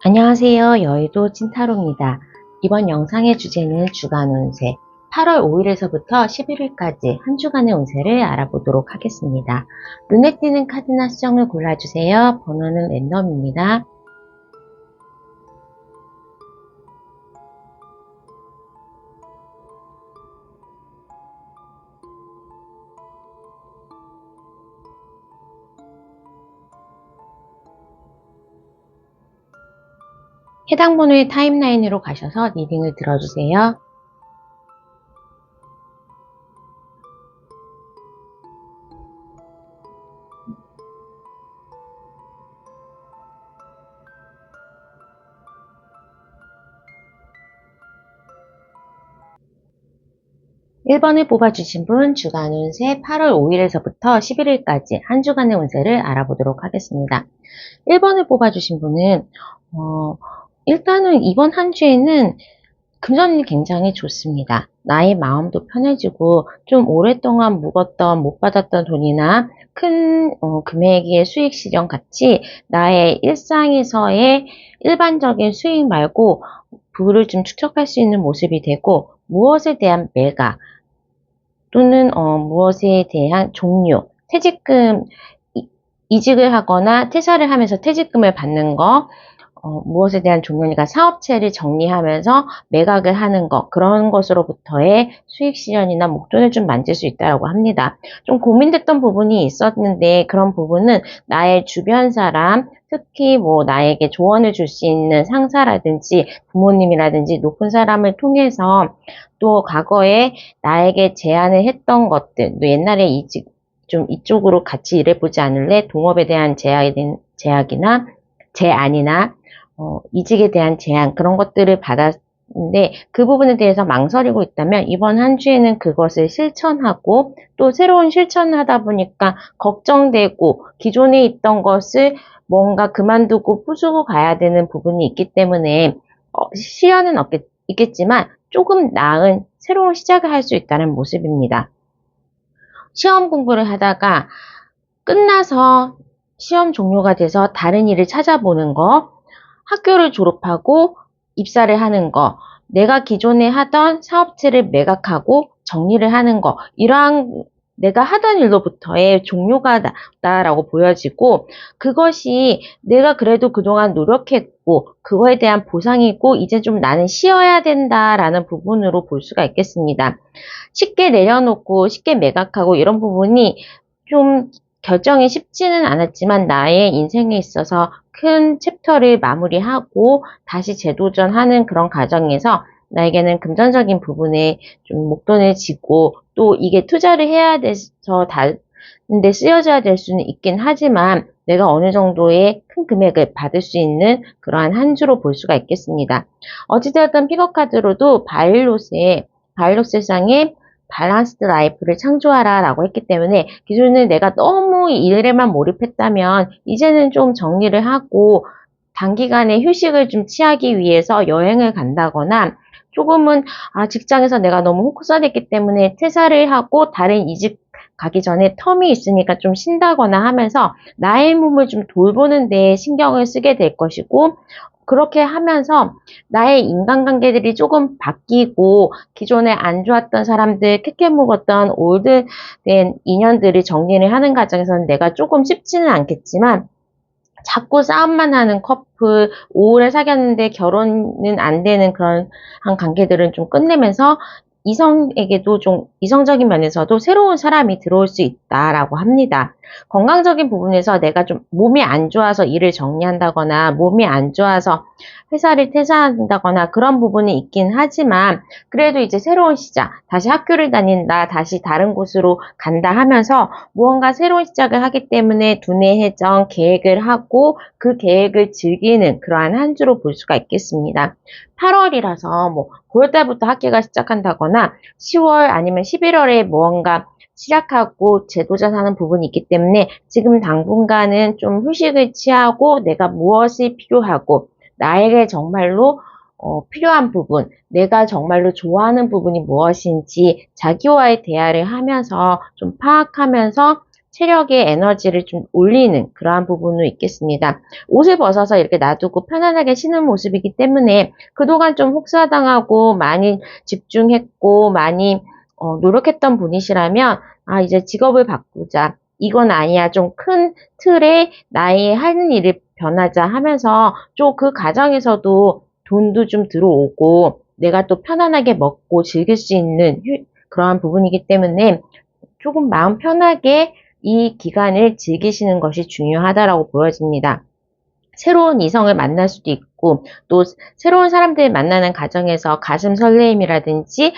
안녕하세요. 여의도 찐타로입니다. 이번 영상의 주제는 주간 운세 8월 5일에서부터 11일까지 한 주간의 운세를 알아보도록 하겠습니다. 눈에 띄는 카드나 수정을 골라주세요. 번호는 랜덤입니다. 해당 번호의 타임라인으로 가셔서 리딩을 들어주세요. 1번을 뽑아주신 분 주간 운세 8월 5일에서부터 11일까지 한 주간의 운세를 알아보도록 하겠습니다. 1번을 뽑아주신 분은 일단은 이번 한 주에는 금전이 굉장히 좋습니다. 나의 마음도 편해지고 좀 오랫동안 묵었던 못 받았던 돈이나 큰 금액의 수익 실현 같이 나의 일상에서의 일반적인 수익 말고 부를 좀 축적할 수 있는 모습이 되고 무엇에 대한 매각 또는 무엇에 대한 종료, 퇴직금, 이직을 하거나 퇴사를 하면서 퇴직금을 받는 거, 무엇에 대한 종료니까 사업체를 정리하면서 매각을 하는 것, 그런 것으로부터의 수익 실현이나 목돈을 좀 만질 수 있다고 합니다. 좀 고민됐던 부분이 있었는데 그런 부분은 나의 주변 사람, 특히 뭐 나에게 조언을 줄 수 있는 상사라든지 부모님이라든지 높은 사람을 통해서 또 과거에 나에게 제안을 했던 것들, 또 옛날에 좀 이쪽으로 같이 일해보지 않을래? 동업에 대한 제약이나 제안이나 이직에 대한 제안 그런 것들을 받았는데 그 부분에 대해서 망설이고 있다면 이번 한 주에는 그것을 실천하고 또 새로운 실천을 하다 보니까 걱정되고 기존에 있던 것을 뭔가 그만두고 부수고 가야 되는 부분이 있기 때문에 시야는 있겠지만 조금 나은 새로운 시작을 할 수 있다는 모습입니다. 시험 공부를 하다가 끝나서 시험 종료가 돼서 다른 일을 찾아보는 거, 학교를 졸업하고 입사를 하는 거, 내가 기존에 하던 사업체를 매각하고 정리를 하는 거, 이러한 내가 하던 일로부터의 종료가 났다라고 보여지고 그것이 내가 그래도 그동안 노력했고 그거에 대한 보상이고 이제 좀 나는 쉬어야 된다라는 부분으로 볼 수가 있겠습니다. 쉽게 내려놓고 쉽게 매각하고 이런 부분이 좀 결정이 쉽지는 않았지만 나의 인생에 있어서 큰 챕터를 마무리하고 다시 재도전하는 그런 과정에서 나에게는 금전적인 부분에 좀 목돈을 쥐고 또 이게 투자를 해야 돼서 다른데 쓰여져야 될 수는 있긴 하지만 내가 어느 정도의 큰 금액을 받을 수 있는 그러한 한 주로 볼 수가 있겠습니다. 어찌되었든 픽업 카드로도 바일록스상에 밸런스드 라이프를 창조하라 라고 했기 때문에 기존에 내가 너무 일에만 몰입했다면 이제는 좀 정리를 하고 단기간에 휴식을 좀 취하기 위해서 여행을 간다거나 조금은 직장에서 내가 너무 호크서됐기 때문에 퇴사를 하고 다른 이직 가기 전에 텀이 있으니까 좀 쉰다거나 하면서 나의 몸을 좀 돌보는 데 신경을 쓰게 될 것이고 그렇게 하면서 나의 인간관계들이 조금 바뀌고 기존에 안 좋았던 사람들, 캐캐 묵었던 올드된 인연들을 정리를 하는 과정에서는 내가 조금 쉽지는 않겠지만 자꾸 싸움만 하는 커플, 오래 사귀었는데 결혼은 안 되는 그런 한 관계들은 좀 끝내면서 이성에게도 좀 이성적인 면에서도 새로운 사람이 들어올 수 있다라고 합니다. 건강적인 부분에서 내가 좀 몸이 안 좋아서 일을 정리한다거나 몸이 안 좋아서 회사를 퇴사한다거나 그런 부분이 있긴 하지만 그래도 이제 새로운 시작, 다시 학교를 다닌다, 다시 다른 곳으로 간다 하면서 무언가 새로운 시작을 하기 때문에 두뇌 회전 계획을 하고 그 계획을 즐기는 그러한 한 주로 볼 수가 있겠습니다. 8월이라서 뭐 9월달부터 학기가 시작한다거나 10월 아니면 11월에 무언가 시작하고 재도전하는 부분이 있기 때문에 지금 당분간은 좀 휴식을 취하고 내가 무엇이 필요하고 나에게 정말로 필요한 부분, 내가 정말로 좋아하는 부분이 무엇인지 자기와의 대화를 하면서 좀 파악하면서 체력의 에너지를 좀 올리는 그러한 부분도 있겠습니다. 옷을 벗어서 이렇게 놔두고 편안하게 쉬는 모습이기 때문에 그동안 좀 혹사당하고 많이 집중했고 많이 노력했던 분이시라면 이제 직업을 바꾸자. 이건 아니야. 좀 큰 틀에 나의 하는 일을 변하자 하면서 좀 그 과정에서도 돈도 좀 들어오고 내가 또 편안하게 먹고 즐길 수 있는 그러한 부분이기 때문에 조금 마음 편하게 이 기간을 즐기시는 것이 중요하다라고 보여집니다. 새로운 이성을 만날 수도 있고 또 새로운 사람들을 만나는 과정에서 가슴 설레임이라든지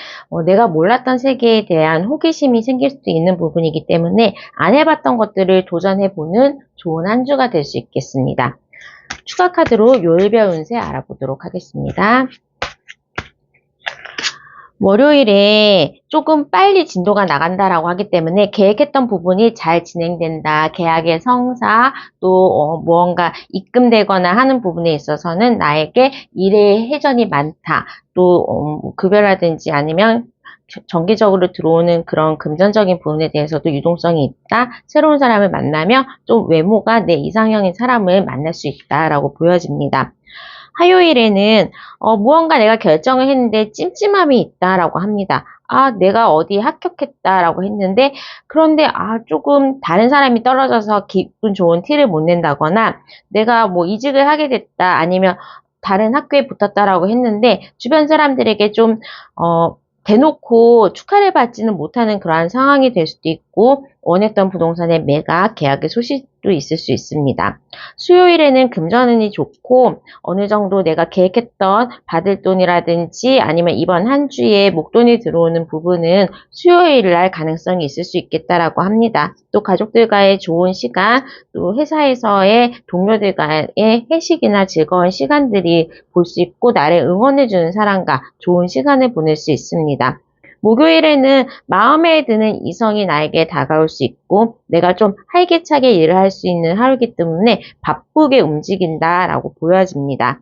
내가 몰랐던 세계에 대한 호기심이 생길 수도 있는 부분이기 때문에 안 해봤던 것들을 도전해보는 좋은 한 주가 될 수 있겠습니다. 추가 카드로 요일별 운세 알아보도록 하겠습니다. 월요일에 조금 빨리 진도가 나간다라고 하기 때문에 계획했던 부분이 잘 진행된다. 계약의 성사, 또 무언가 입금되거나 하는 부분에 있어서는 나에게 일의 회전이 많다. 또 급여라든지 아니면 정기적으로 들어오는 그런 금전적인 부분에 대해서도 유동성이 있다. 새로운 사람을 만나면 좀 외모가 내 이상형인 사람을 만날 수 있다라고 보여집니다. 화요일에는 무언가 내가 결정을 했는데 찜찜함이 있다라고 합니다. 내가 어디 합격했다라고 했는데 그런데 조금 다른 사람이 떨어져서 기분 좋은 티를 못 낸다거나 내가 뭐 이직을 하게 됐다 아니면 다른 학교에 붙었다라고 했는데 주변 사람들에게 좀 대놓고 축하를 받지는 못하는 그러한 상황이 될 수도 있고 원했던 부동산의 매각, 계약의 소식도 있을 수 있습니다. 수요일에는 금전운이 좋고 어느 정도 내가 계획했던 받을 돈이라든지 아니면 이번 한 주에 목돈이 들어오는 부분은 수요일 날 가능성이 있을 수 있겠다라고 합니다. 또 가족들과의 좋은 시간, 또 회사에서의 동료들과의 회식이나 즐거운 시간들이 볼 수 있고 나를 응원해주는 사람과 좋은 시간을 보낼 수 있습니다. 목요일에는 마음에 드는 이성이 나에게 다가올 수 있고 내가 좀 활기차게 일을 할 수 있는 하루이기 때문에 바쁘게 움직인다라고 보여집니다.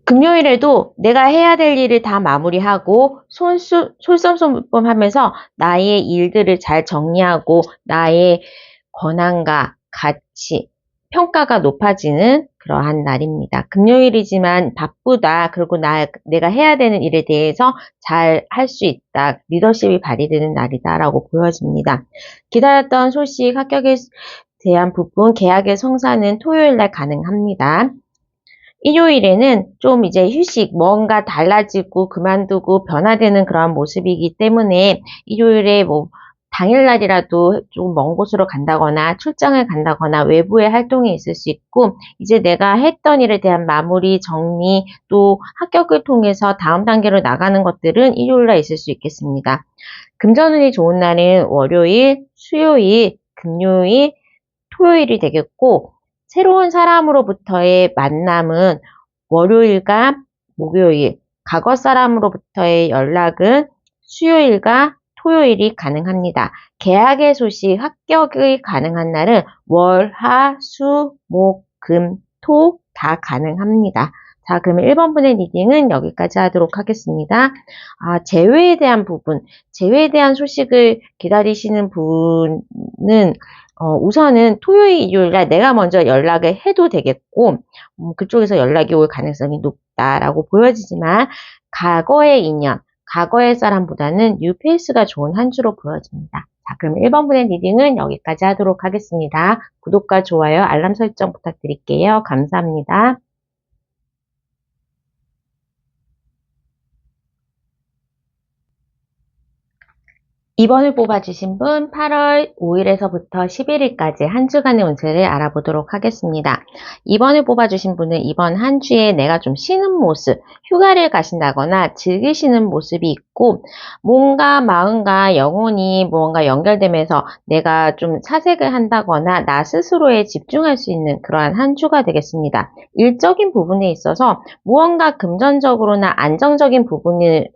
금요일에도 내가 해야 될 일을 다 마무리하고 솔선수범하면서 나의 일들을 잘 정리하고 나의 권한과 가치, 평가가 높아지는 그러한 날입니다. 금요일이지만 바쁘다. 그리고 내가 해야 되는 일에 대해서 잘 할 수 있다. 리더십이 발휘되는 날이다라고 보여집니다. 기다렸던 소식, 합격에 대한 부분, 계약의 성사는 토요일 날 가능합니다. 일요일에는 좀 이제 휴식, 뭔가 달라지고 그만두고 변화되는 그런 모습이기 때문에 일요일에 뭐 당일날이라도 좀 먼 곳으로 간다거나 출장을 간다거나 외부의 활동이 있을 수 있고 이제 내가 했던 일에 대한 마무리, 정리, 또 합격을 통해서 다음 단계로 나가는 것들은 일요일날 있을 수 있겠습니다. 금전운이 좋은 날은 월요일, 수요일, 금요일, 토요일이 되겠고 새로운 사람으로부터의 만남은 월요일과 목요일, 과거 사람으로부터의 연락은 수요일과 토요일이 가능합니다. 계약의 소식, 합격이 가능한 날은 월, 화, 수, 목, 금, 토 다 가능합니다. 자, 그러면 1번 분의 리딩은 여기까지 하도록 하겠습니다. 재회에 대한 부분, 재회에 대한 소식을 기다리시는 분은 우선은 토요일, 일요일날 내가 먼저 연락을 해도 되겠고 그쪽에서 연락이 올 가능성이 높다라고 보여지지만 과거의 인연, 과거의 사람보다는 뉴페이스가 좋은 한 주로 보여집니다. 자, 그럼 1번 분의 리딩은 여기까지 하도록 하겠습니다. 구독과 좋아요, 알람 설정 부탁드릴게요. 감사합니다. 이번을 뽑아주신 분 8월 5일에서부터 11일까지 한 주간의 운세를 알아보도록 하겠습니다. 이번을 뽑아주신 분은 이번 한 주에 내가 좀 쉬는 모습, 휴가를 가신다거나 즐기시는 모습이 있고 몸과 마음과 영혼이 무언가 연결되면서 내가 좀 사색을 한다거나 나 스스로에 집중할 수 있는 그러한 한 주가 되겠습니다. 일적인 부분에 있어서 무언가 금전적으로나 안정적인 부분을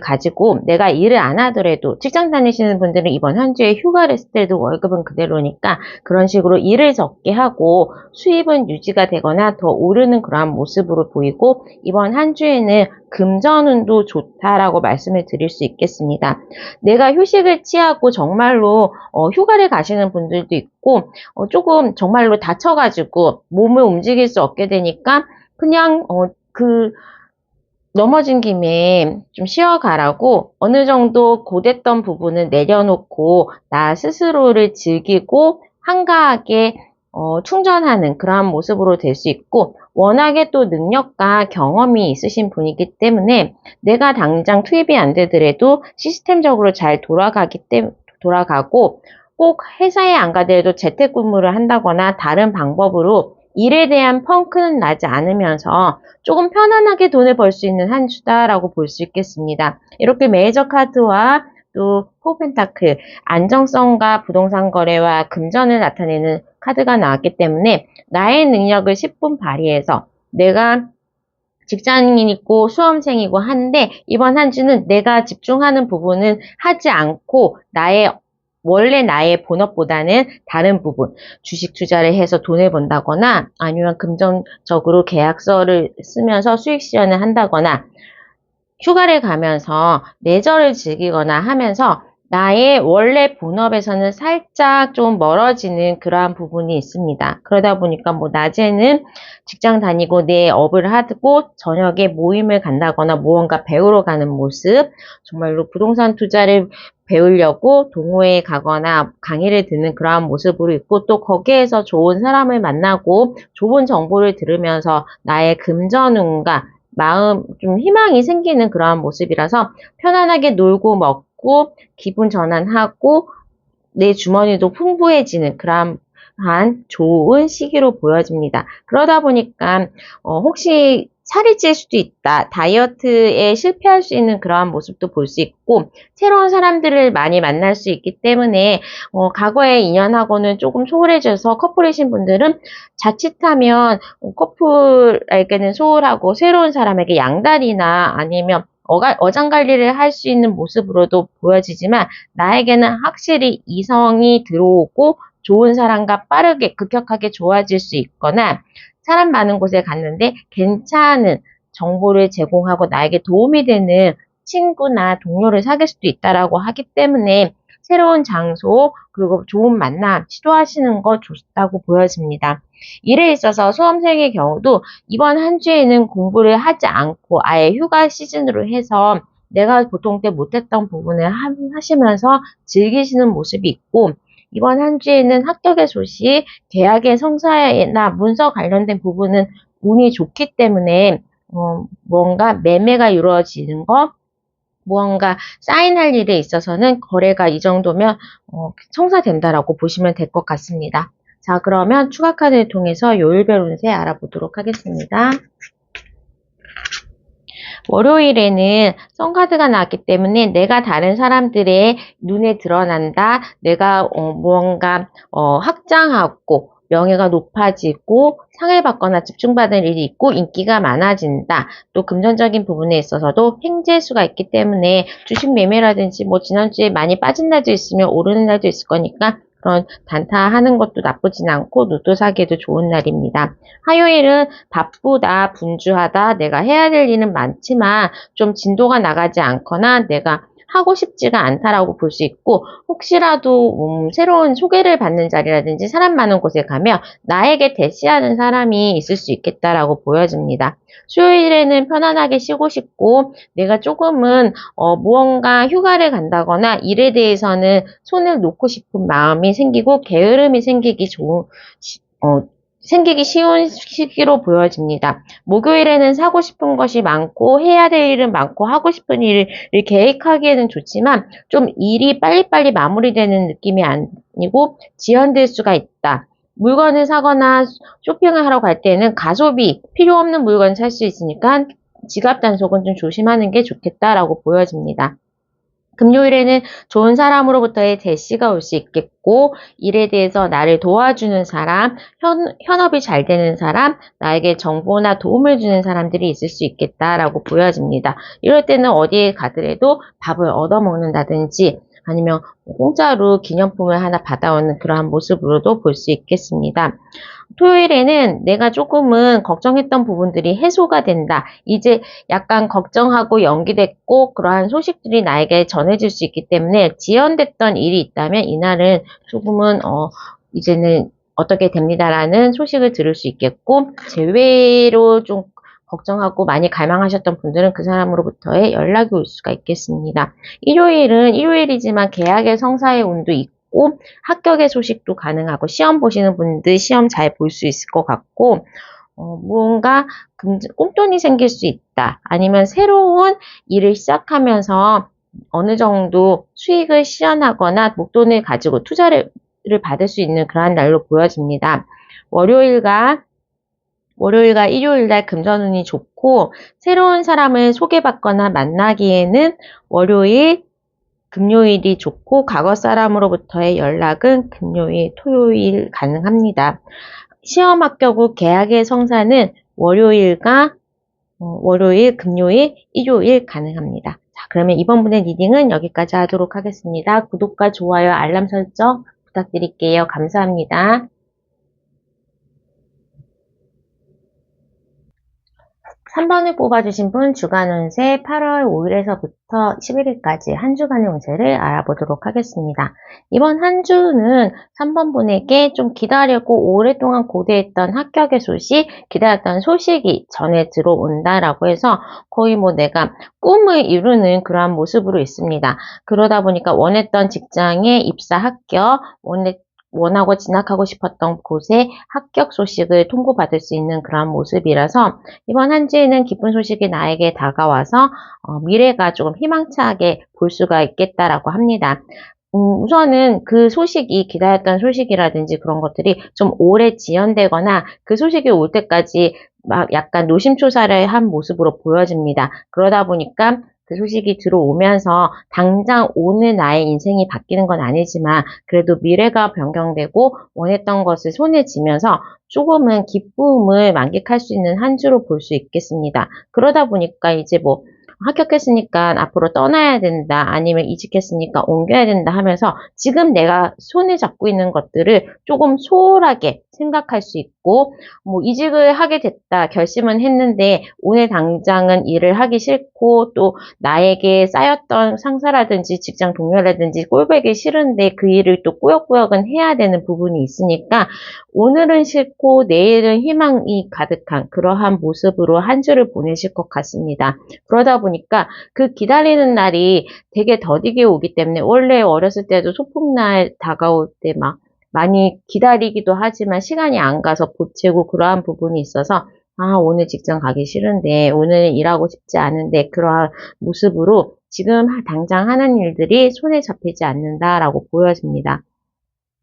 가지고 내가 일을 안 하더라도 직장 다닐 다니시는 분들은 이번 한 주에 휴가를 쓸 때도 월급은 그대로니까 그런 식으로 일을 적게 하고 수입은 유지가 되거나 더 오르는 그러한 모습으로 보이고, 이번 한 주에는 금전운도 좋다라고 말씀을 드릴 수 있겠습니다. 내가 휴식을 취하고 정말로 휴가를 가시는 분들도 있고, 조금 정말로 다쳐가지고 몸을 움직일 수 없게 되니까 그냥 넘어진 김에 좀 쉬어가라고 어느 정도 고됐던 부분을 내려놓고 나 스스로를 즐기고 한가하게 충전하는 그러한 모습으로 될 수 있고, 워낙에 또 능력과 경험이 있으신 분이기 때문에 내가 당장 투입이 안 되더라도 시스템적으로 잘 돌아가고, 꼭 회사에 안 가더라도 재택근무를 한다거나 다른 방법으로 일에 대한 펑크는 나지 않으면서 조금 편안하게 돈을 벌 수 있는 한 주다라고 볼 수 있겠습니다. 이렇게 메이저 카드와 또 포펜타클, 안정성과 부동산 거래와 금전을 나타내는 카드가 나왔기 때문에 나의 능력을 10분 발휘해서, 내가 직장인이고 수험생이고 한데 이번 한 주는 내가 집중하는 부분은 하지 않고 원래 나의 본업보다는 다른 부분, 주식 투자를 해서 돈을 번다거나 아니면 금전적으로 계약서를 쓰면서 수익 실현을 한다거나 휴가를 가면서 레저를 즐기거나 하면서 나의 원래 본업에서는 살짝 좀 멀어지는 그러한 부분이 있습니다. 그러다 보니까 뭐 낮에는 직장 다니고 내 업을 하고 저녁에 모임을 간다거나 무언가 배우러 가는 모습, 정말로 부동산 투자를 배우려고 동호회에 가거나 강의를 듣는 그러한 모습으로 있고, 또 거기에서 좋은 사람을 만나고 좋은 정보를 들으면서 나의 금전운과 마음, 좀 희망이 생기는 그러한 모습이라서 편안하게 놀고 먹고 기분 전환하고 내 주머니도 풍부해지는 그러한 좋은 시기로 보여집니다. 그러다 보니까 혹시 살이 찔 수도 있다, 다이어트에 실패할 수 있는 그러한 모습도 볼 수 있고, 새로운 사람들을 많이 만날 수 있기 때문에 과거의 인연하고는 조금 소홀해져서 커플이신 분들은 자칫하면 커플에게는 소홀하고 새로운 사람에게 양다리나 아니면 어장관리를 할 수 있는 모습으로도 보여지지만, 나에게는 확실히 이성이 들어오고 좋은 사람과 빠르게 급격하게 좋아질 수 있거나, 사람 많은 곳에 갔는데 괜찮은 정보를 제공하고 나에게 도움이 되는 친구나 동료를 사귈 수도 있다라고 하기 때문에 새로운 장소 그리고 좋은 만남 시도하시는 거 좋다고 보여집니다. 일에 있어서 수험생의 경우도 이번 한 주에는 공부를 하지 않고 아예 휴가 시즌으로 해서 내가 보통 때 못했던 부분을 하시면서 즐기시는 모습이 있고, 이번 한 주에는 합격의 소식, 계약의 성사나 문서 관련된 부분은 운이 좋기 때문에 뭔가 매매가 이루어지는 거, 무언가 사인할 일에 있어서는 거래가 이 정도면 성사된다라고 보시면 될 것 같습니다. 자, 그러면 추가 카드를 통해서 요일별 운세 알아보도록 하겠습니다. 월요일에는 선카드가 나왔기 때문에 내가 다른 사람들의 눈에 드러난다. 내가 무언가 확장하고 명예가 높아지고 상을 받거나 집중받을 일이 있고 인기가 많아진다. 또 금전적인 부분에 있어서도 횡재수가 있기 때문에 주식 매매라든지 뭐 지난주에 많이 빠진 날도 있으면 오르는 날도 있을 거니까 그런 단타하는 것도 나쁘진 않고 로또 사기에도 좋은 날입니다. 화요일은 바쁘다, 분주하다, 내가 해야 될 일은 많지만 좀 진도가 나가지 않거나 내가 하고 싶지가 않다라고 볼 수 있고, 혹시라도 새로운 소개를 받는 자리라든지 사람 많은 곳에 가면 나에게 대시하는 사람이 있을 수 있겠다라고 보여집니다. 수요일에는 편안하게 쉬고 싶고 내가 조금은 무언가 휴가를 간다거나 일에 대해서는 손을 놓고 싶은 마음이 생기고 게으름이 생기기 쉬운 시기로 보여집니다. 목요일에는 사고 싶은 것이 많고 해야 될 일은 많고 하고 싶은 일을 계획하기에는 좋지만 좀 일이 빨리빨리 마무리되는 느낌이 아니고 지연될 수가 있다. 물건을 사거나 쇼핑을 하러 갈 때는 가소비, 필요 없는 물건 살 수 있으니까 지갑 단속은 좀 조심하는 게 좋겠다라고 보여집니다. 금요일에는 좋은 사람으로부터의 대시가 올 수 있겠고, 일에 대해서 나를 도와주는 사람, 현업이 잘 되는 사람, 나에게 정보나 도움을 주는 사람들이 있을 수 있겠다라고 보여집니다. 이럴 때는 어디에 가더라도 밥을 얻어먹는다든지 아니면 공짜로 기념품을 하나 받아오는 그러한 모습으로도 볼 수 있겠습니다. 토요일에는 내가 조금은 걱정했던 부분들이 해소가 된다. 이제 약간 걱정하고 연기됐고 그러한 소식들이 나에게 전해질 수 있기 때문에 지연됐던 일이 있다면 이날은 조금은 이제는 어떻게 됩니다라는 소식을 들을 수 있겠고, 제외로 좀 걱정하고 많이 갈망하셨던 분들은 그 사람으로부터의 연락이 올 수가 있겠습니다. 일요일은 일요일이지만 계약의 성사의 운도 있고 합격의 소식도 가능하고, 시험 보시는 분들 시험 잘 볼 수 있을 것 같고, 무언가 꽁돈이 생길 수 있다. 아니면 새로운 일을 시작하면서 어느 정도 수익을 실현하거나 목돈을 가지고 투자를 받을 수 있는 그러한 날로 보여집니다. 월요일과 일요일 날 금전운이 좋고, 새로운 사람을 소개받거나 만나기에는 월요일, 금요일이 좋고, 과거 사람으로부터의 연락은 금요일, 토요일 가능합니다. 시험 합격 후 계약의 성사는 월요일, 금요일, 일요일 가능합니다. 자, 그러면 이번 분의 리딩은 여기까지 하도록 하겠습니다. 구독과 좋아요, 알람 설정 부탁드릴게요. 감사합니다. 3번을 뽑아주신 분 주간 운세 8월 5일에서부터 11일까지 한 주간의 운세를 알아보도록 하겠습니다. 이번 한 주는 3번 분에게 좀 기다렸고 오랫동안 고대했던 합격의 소식, 기다렸던 소식이 전해 들어온다라고 해서 거의 뭐 내가 꿈을 이루는 그러한 모습으로 있습니다. 그러다 보니까 원했던 직장에 입사 합격, 원하고 진학하고 싶었던 곳에 합격 소식을 통보받을 수 있는 그런 모습이라서 이번 한 주에는 기쁜 소식이 나에게 다가와서 미래가 조금 희망차게 볼 수가 있겠다라고 합니다. 우선은 그 소식이 기다렸던 소식이라든지 그런 것들이 좀 오래 지연되거나 그 소식이 올 때까지 막 약간 노심초사를 한 모습으로 보여집니다. 그러다 보니까 그 소식이 들어오면서 당장 오늘 나의 인생이 바뀌는 건 아니지만 그래도 미래가 변경되고 원했던 것을 손에 쥐면서 조금은 기쁨을 만끽할 수 있는 한 주로 볼 수 있겠습니다. 그러다 보니까 이제 뭐 합격했으니까 앞으로 떠나야 된다, 아니면 이직했으니까 옮겨야 된다 하면서 지금 내가 손에 잡고 있는 것들을 조금 소홀하게 생각할 수 있고, 뭐 이직을 하게 됐다 결심은 했는데 오늘 당장은 일을 하기 싫고 또 나에게 쌓였던 상사라든지 직장 동료라든지 꼴보기 싫은데 그 일을 또 꾸역꾸역은 해야 되는 부분이 있으니까 오늘은 싫고 내일은 희망이 가득한 그러한 모습으로 한 주를 보내실 것 같습니다. 그러다 보니까 그 기다리는 날이 되게 더디게 오기 때문에, 원래 어렸을 때도 소풍날 다가올 때 막 많이 기다리기도 하지만 시간이 안 가서 보채고 그러한 부분이 있어서 오늘 직장 가기 싫은데, 오늘 일하고 싶지 않은데 그러한 모습으로 지금 당장 하는 일들이 손에 잡히지 않는다라고 보여집니다.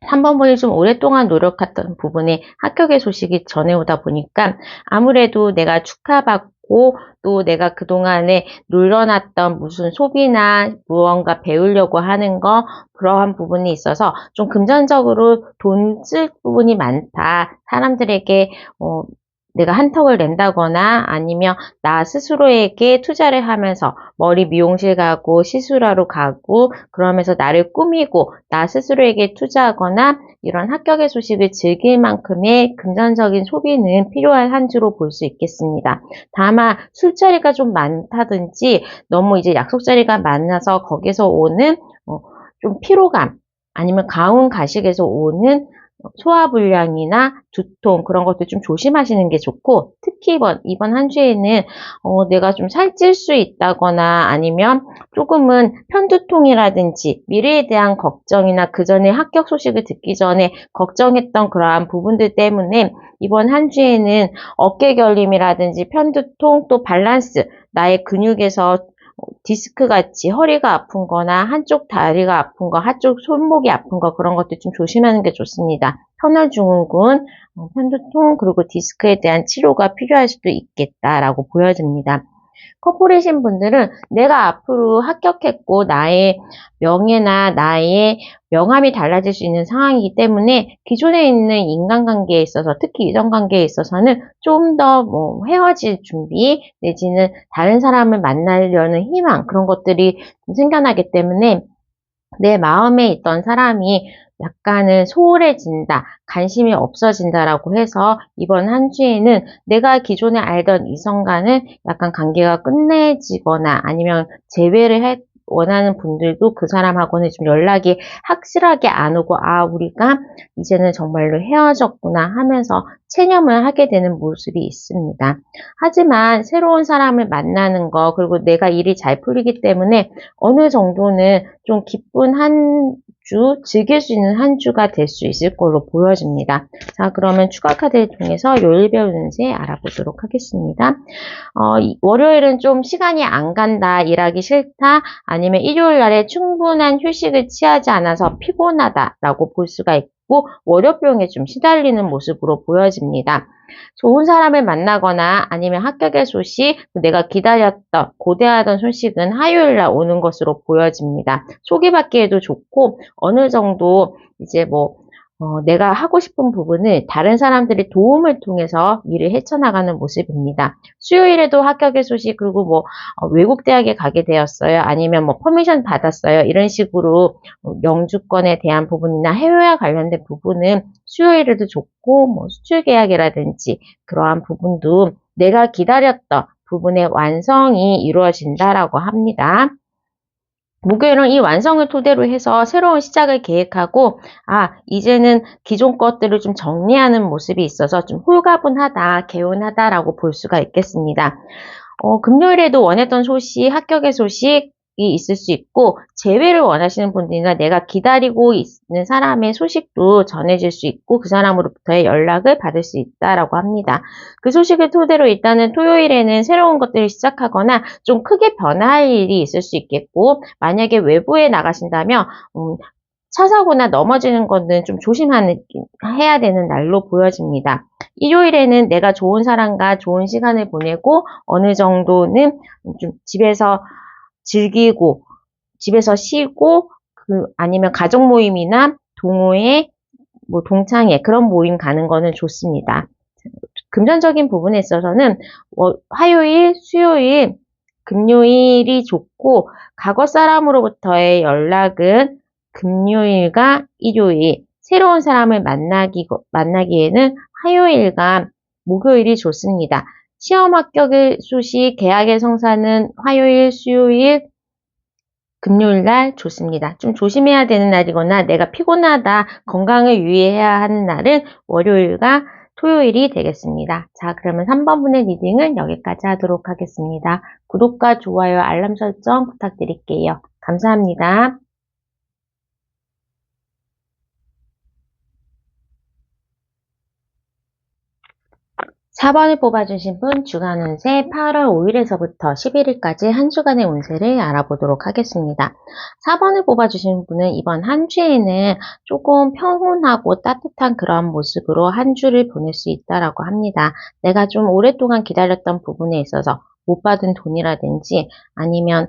3번 분이 좀 오랫동안 노력했던 부분에 합격의 소식이 전해오다 보니까 아무래도 내가 축하받고 또 내가 그동안에 눌러놨던 무슨 소비나 무언가 배우려고 하는 거, 그러한 부분이 있어서 좀 금전적으로 돈 쓸 부분이 많다. 사람들에게 내가 한턱을 낸다거나 아니면 나 스스로에게 투자를 하면서 머리 미용실 가고 시술하러 가고 그러면서 나를 꾸미고 나 스스로에게 투자하거나 이런 합격의 소식을 즐길 만큼의 금전적인 소비는 필요한 한 주로 볼 수 있겠습니다. 다만 술자리가 좀 많다든지 너무 이제 약속 자리가 많아서 거기서 오는 좀 피로감, 아니면 가운 가식에서 오는 소화불량이나 두통, 그런 것들 좀 조심하시는 게 좋고, 특히 이번 한 주에는 내가 좀 살찔 수 있다거나 아니면 조금은 편두통이라든지 미래에 대한 걱정이나 그 전에 합격 소식을 듣기 전에 걱정했던 그러한 부분들 때문에 이번 한 주에는 어깨 결림이라든지 편두통, 또 밸런스, 나의 근육에서 디스크 같이 허리가 아픈 거나 한쪽 다리가 아픈 거, 한쪽 손목이 아픈 거, 그런 것들 좀 조심하는 게 좋습니다. 터널증후군, 편두통, 그리고 디스크에 대한 치료가 필요할 수도 있겠다라고 보여집니다. 커플이신 분들은 내가 앞으로 합격했고 나의 명예나 나의 명함이 달라질 수 있는 상황이기 때문에 기존에 있는 인간관계에 있어서, 특히 이성관계에 있어서는 좀 더 헤어질 준비 내지는 다른 사람을 만나려는 희망, 그런 것들이 생겨나기 때문에 내 마음에 있던 사람이 약간은 소홀해진다, 관심이 없어진다라고 해서 이번 한 주에는 내가 기존에 알던 이성과는 약간 관계가 끝내지거나 아니면 재회를 원하는 분들도 그 사람하고는 좀 연락이 확실하게 안 오고, 아, 우리가 이제는 정말로 헤어졌구나 하면서 체념을 하게 되는 모습이 있습니다. 하지만 새로운 사람을 만나는 거, 그리고 내가 일이 잘 풀리기 때문에 어느 정도는 좀 기쁜 한 주, 즐길 수 있는 한 주가 될 수 있을 걸로 보여집니다. 자, 그러면 추가 카드를 통해서 요일별 운세 알아보도록 하겠습니다. 월요일은 좀 시간이 안 간다, 일하기 싫다, 아니면 일요일 날에 충분한 휴식을 취하지 않아서 피곤하다라고 볼 수가 있고, 월요병에 좀 시달리는 모습으로 보여집니다. 좋은 사람을 만나거나 아니면 합격의 소식, 내가 기다렸던, 고대하던 소식은 화요일날 오는 것으로 보여집니다. 소개받기에도 좋고, 어느 정도 이제 내가 하고 싶은 부분을 다른 사람들의 도움을 통해서 일을 헤쳐나가는 모습입니다. 수요일에도 합격의 소식, 그리고 외국 대학에 가게 되었어요. 아니면 퍼미션 받았어요. 이런 식으로 영주권에 대한 부분이나 해외와 관련된 부분은 수요일에도 좋고, 수출 계약이라든지 그러한 부분도 내가 기다렸던 부분의 완성이 이루어진다라고 합니다. 목요일은 이 완성을 토대로 해서 새로운 시작을 계획하고, 이제는 기존 것들을 좀 정리하는 모습이 있어서 좀 홀가분하다, 개운하다라고 볼 수가 있겠습니다. 금요일에도 원했던 소식, 합격의 소식이 있을 수 있고, 재회를 원하시는 분들이나 내가 기다리고 있는 사람의 소식도 전해질 수 있고, 그 사람으로부터의 연락을 받을 수 있다라고 합니다. 그 소식을 토대로 일단은 토요일에는 새로운 것들을 시작하거나 좀 크게 변화할 일이 있을 수 있겠고, 만약에 외부에 나가신다면 차 사고나 넘어지는 거는 좀 조심해야 되는 날로 보여집니다. 일요일에는 내가 좋은 사람과 좋은 시간을 보내고 어느 정도는 좀 집에서 즐기고, 집에서 쉬고, 아니면 가족 모임이나 동호회, 동창회 그런 모임 가는 거는 좋습니다. 금전적인 부분에 있어서는 화요일, 수요일, 금요일이 좋고, 과거 사람으로부터의 연락은 금요일과 일요일, 새로운 사람을 만나기에는 화요일과 목요일이 좋습니다. 시험 합격의 소식, 계약의 성사는 화요일, 수요일, 금요일 날 좋습니다. 좀 조심해야 되는 날이거나 내가 피곤하다, 건강을 유의해야 하는 날은 월요일과 토요일이 되겠습니다. 자, 그러면 3번 분의 리딩은 여기까지 하도록 하겠습니다. 구독과 좋아요, 알람 설정 부탁드릴게요. 감사합니다. 4번을 뽑아주신 분 주간 운세 8월 5일에서부터 11일까지 한 주간의 운세를 알아보도록 하겠습니다. 4번을 뽑아주신 분은 이번 한 주에는 조금 평온하고 따뜻한 그런 모습으로 한 주를 보낼 수 있다라고 합니다. 내가 좀 오랫동안 기다렸던 부분에 있어서 못 받은 돈이라든지 아니면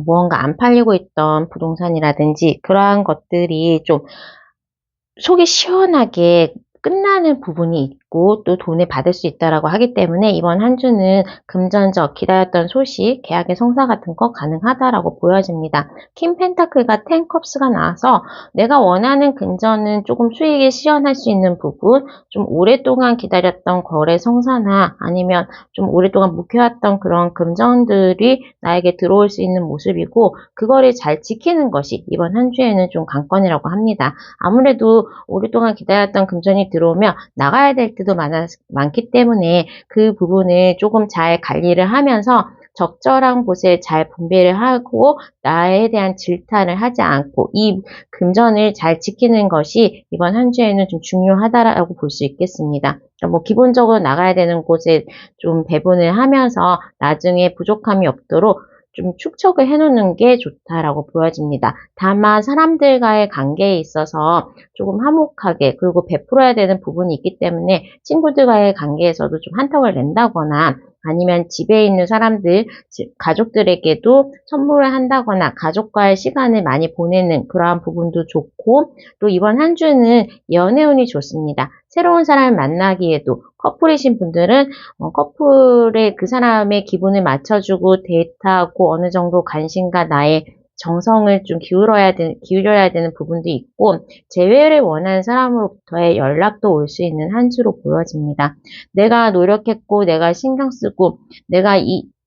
무언가 안 팔리고 있던 부동산이라든지 그러한 것들이 좀 속이 시원하게 끝나는 부분이 있고 또 돈을 받을 수 있다라고 하기 때문에 이번 한 주는 금전적 기다렸던 소식, 계약의 성사 같은 거 가능하다라고 보여집니다. 킹 펜타클과 10 컵스가 나와서 내가 원하는 금전은 조금 수익이 시원할 수 있는 부분, 좀 오랫동안 기다렸던 거래 성사나 아니면 좀 오랫동안 묵혀왔던 그런 금전들이 나에게 들어올 수 있는 모습이고, 그거를 잘 지키는 것이 이번 한 주에는 좀 관건이라고 합니다. 아무래도 오랫동안 기다렸던 금전이 들어오면 나가야 될 때도 많기 때문에 그 부분을 조금 잘 관리를 하면서 적절한 곳에 잘 분배를 하고 나에 대한 질타를 하지 않고 이 금전을 잘 지키는 것이 이번 한 주에는 좀 중요하다라고 볼 수 있겠습니다. 그러니까 기본적으로 나가야 되는 곳에 좀 배분을 하면서 나중에 부족함이 없도록 좀 축적을 해놓는 게 좋다라고 보여집니다. 다만 사람들과의 관계에 있어서 조금 화목하게, 그리고 베풀어야 되는 부분이 있기 때문에 친구들과의 관계에서도 좀 한턱을 낸다거나 아니면 집에 있는 사람들, 가족들에게도 선물을 한다거나 가족과의 시간을 많이 보내는 그러한 부분도 좋고, 또 이번 한 주는 연애운이 좋습니다. 새로운 사람을 만나기에도 커플이신 분들은 커플의 그 사람의 기분을 맞춰주고 데이트하고 어느 정도 관심과 나의 정성을 좀 기울여야 되는 부분도 있고, 재회를 원하는 사람으로부터의 연락도 올 수 있는 한 주로 보여집니다. 내가 노력했고, 내가 신경 쓰고, 내가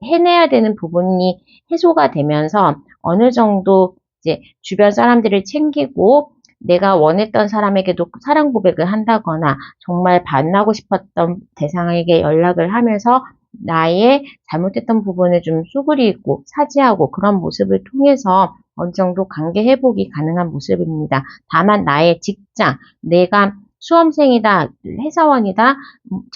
해내야 되는 부분이 해소가 되면서 어느 정도 이제 주변 사람들을 챙기고, 내가 원했던 사람에게도 사랑 고백을 한다거나, 정말 만나고 싶었던 대상에게 연락을 하면서 나의 잘못했던 부분을 좀 수그리고 사죄하고 그런 모습을 통해서 어느 정도 관계 회복이 가능한 모습입니다. 다만 나의 직장, 내가 수험생이다, 회사원이다,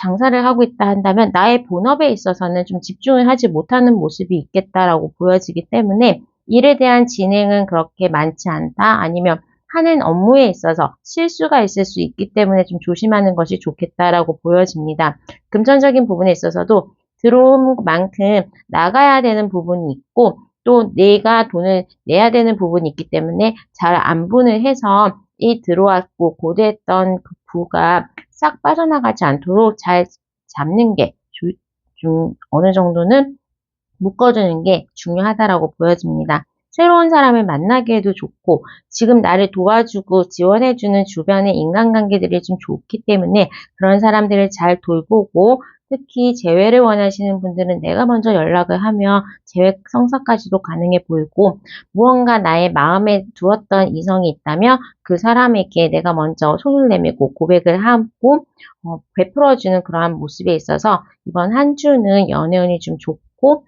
장사를 하고 있다 한다면 나의 본업에 있어서는 좀 집중을 하지 못하는 모습이 있겠다라고 보여지기 때문에 일에 대한 진행은 그렇게 많지 않다, 아니면 하는 업무에 있어서 실수가 있을 수 있기 때문에 좀 조심하는 것이 좋겠다라고 보여집니다. 금전적인 부분에 있어서도 들어온 만큼 나가야 되는 부분이 있고, 또 내가 돈을 내야 되는 부분이 있기 때문에 잘 안분을 해서 이 들어왔고 고대했던 그 부가 싹 빠져나가지 않도록 잘 잡는 게 좀 어느 정도는 묶어주는 게 중요하다라고 보여집니다. 새로운 사람을 만나기에도 좋고, 지금 나를 도와주고 지원해주는 주변의 인간관계들이 좀 좋기 때문에 그런 사람들을 잘 돌보고, 특히 재회를 원하시는 분들은 내가 먼저 연락을 하면 재회 성사까지도 가능해 보이고, 무언가 나의 마음에 두었던 이성이 있다면 그 사람에게 내가 먼저 손을 내밀고 고백을 하고 베풀어주는 그러한 모습에 있어서 이번 한 주는 연애운이 좀 좋고,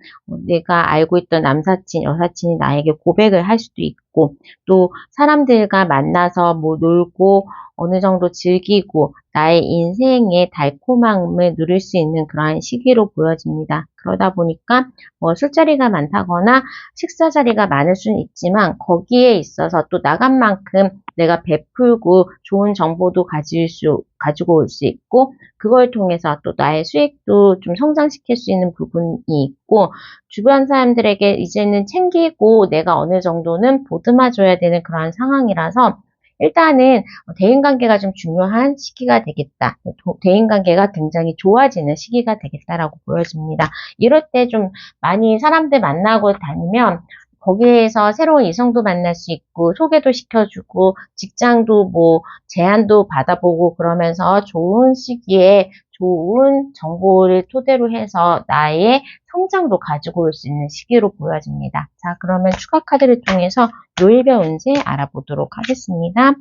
내가 알고 있던 남사친, 여사친이 나에게 고백을 할 수도 있고, 또 사람들과 만나서 뭐 놀고 어느 정도 즐기고 나의 인생의 달콤함을 누릴 수 있는 그러한 시기로 보여집니다. 그러다 보니까 뭐 술자리가 많다거나 식사 자리가 많을 수는 있지만 거기에 있어서 또 나간 만큼 내가 베풀고 좋은 정보도 가지고 올 수 있고, 그걸 통해서 또 나의 수익도 좀 성장시킬 수 있는 부분이 있고, 주변 사람들에게 이제는 챙기고 내가 어느 정도는 보듬어줘야 되는 그러한 상황이라서 일단은 대인관계가 좀 중요한 시기가 되겠다. 대인관계가 굉장히 좋아지는 시기가 되겠다라고 보여집니다. 이럴 때 좀 많이 사람들 만나고 다니면 거기에서 새로운 이성도 만날 수 있고, 소개도 시켜주고, 직장도 뭐 제안도 받아보고, 그러면서 좋은 시기에 좋은 정보를 토대로 해서 나의 성장도 가지고 올 수 있는 시기로 보여집니다. 자, 그러면 추가 카드를 통해서 요일별 운세 알아보도록 하겠습니다.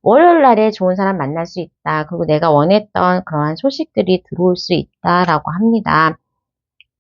월요일 날에 좋은 사람 만날 수 있다. 그리고 내가 원했던 그러한 소식들이 들어올 수 있다라고 합니다.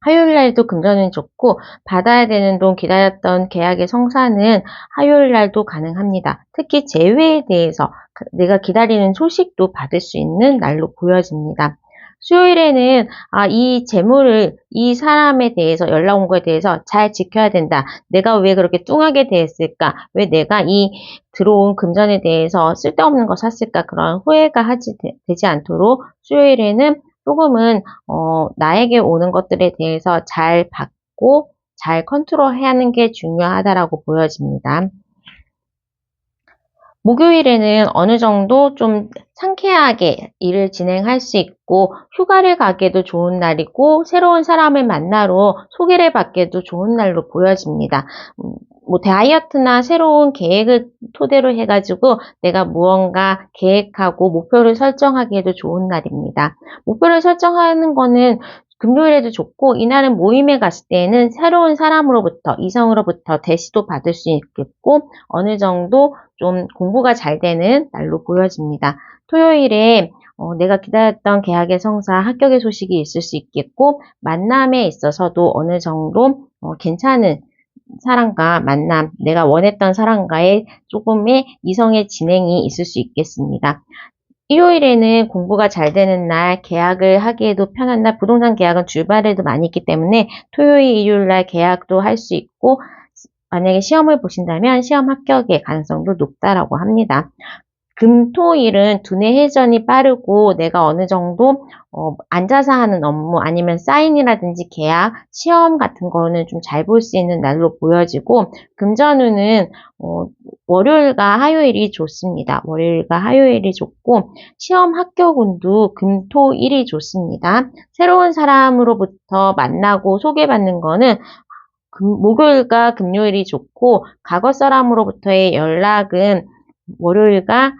화요일 날도 금전은 좋고, 받아야 되는 돈, 기다렸던 계약의 성사는 화요일 날도 가능합니다. 특히 재회에 대해서 내가 기다리는 소식도 받을 수 있는 날로 보여집니다. 수요일에는 이 재물을 이 사람에 대해서 연락 온 거에 대해서 잘 지켜야 된다. 내가 왜 그렇게 뚱하게 대했을까? 왜 내가 이 들어온 금전에 대해서 쓸데없는 거 샀을까? 그런 후회가 되지 않도록 수요일에는 조금은 나에게 오는 것들에 대해서 잘 받고 잘 컨트롤해야 하는 게 중요하다라고 보여집니다. 목요일에는 어느 정도 좀 상쾌하게 일을 진행할 수 있고, 휴가를 가기에도 좋은 날이고, 새로운 사람을 만나러 소개를 받기에도 좋은 날로 보여집니다. 뭐 다이어트나 새로운 계획을 토대로 해가지고 내가 무언가 계획하고 목표를 설정하기에도 좋은 날입니다. 목표를 설정하는 거는 금요일에도 좋고, 이날은 모임에 갔을 때에는 새로운 사람으로부터, 이성으로부터 대시도 받을 수 있겠고, 어느 정도 좀 공부가 잘 되는 날로 보여집니다. 토요일에 내가 기다렸던 계약의 성사, 합격의 소식이 있을 수 있겠고, 만남에 있어서도 어느 정도 괜찮은 사람과 만남, 내가 원했던 사람과의 조금의 이성의 진행이 있을 수 있겠습니다. 일요일에는 공부가 잘 되는 날, 계약을 하기에도 편한 날, 부동산 계약은 주말에도 많이 있기 때문에 토요일, 일요일 날 계약도 할 수 있고, 만약에 시험을 보신다면 시험 합격의 가능성도 높다라고 합니다. 금, 토, 일은 두뇌 회전이 빠르고 내가 어느 정도 앉아서 하는 업무, 아니면 사인이라든지 계약, 시험 같은 거는 좀 잘 볼 수 있는 날로 보여지고, 금전운은 월요일과 화요일이 좋습니다. 월요일과 화요일이 좋고, 시험 합격운도 금, 토, 일이 좋습니다. 새로운 사람으로부터 만나고 소개받는 거는 목요일과 금요일이 좋고, 과거 사람으로부터의 연락은 월요일과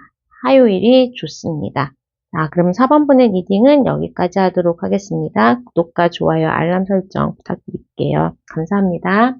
화요일이 좋습니다. 자, 그럼 4번분의 리딩은 여기까지 하도록 하겠습니다. 구독과 좋아요, 알람 설정 부탁드릴게요. 감사합니다.